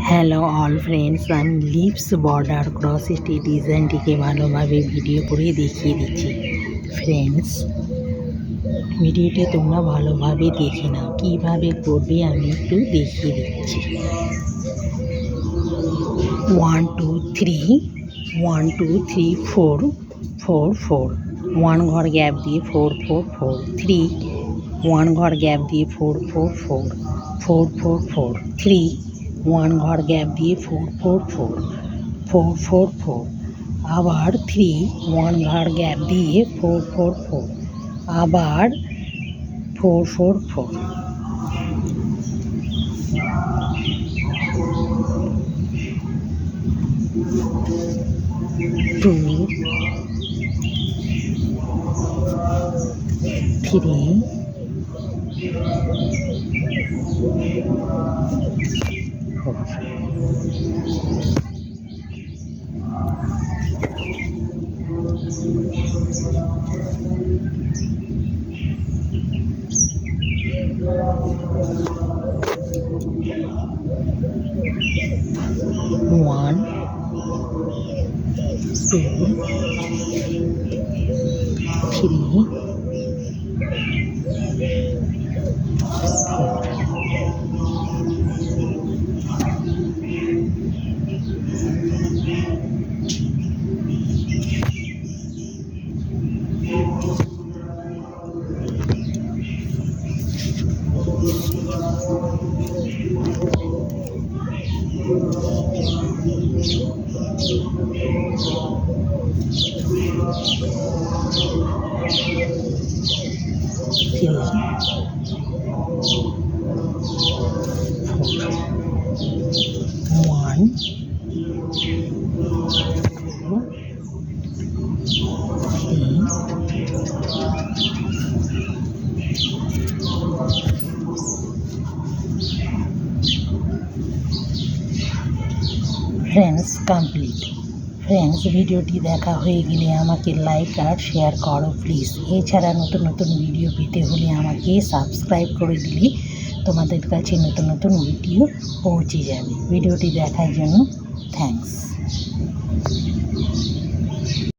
Hello all friends, আমি lips border cross stitch ডিজাইনটিকে ভালোভাবে video করে দেখিয়ে দিচ্ছি। ফ্রেন্ডস, ভিডিওটি তোমরা ভালোভাবে দেখে নাও, কীভাবে করবে আমি একটু দেখিয়ে দিচ্ছি। 1 2 3 1 2 3 4 4 4 1 ঘর গ্যাপ দিয়ে 4 4 4 3 1 ঘর গ্যাপ দিয়ে 4 4 4 4 4 4 3 1 ঘর গ্যাপ দিয়ে 4 4 4 4 4 4 আবার 3 1 ঘর গ্যাপ দিয়ে 4 4 4 আবার 4 4 4 2 3 1 2 3 ফ্রেন্ডস কমপ্লিট। ফ্রেন্ডস, ভিডিওটি দেখা হয়ে গেলে আমাকে লাইক আর শেয়ার করো প্লিজ। এছাড়া নতুন নতুন ভিডিও পেতে হলে আমাকে সাবস্ক্রাইব করে দিলে তোমাদের কাছে নতুন নতুন ভিডিও পৌঁছে যাবে। ভিডিওটি দেখার জন্য থ্যাঙ্কস।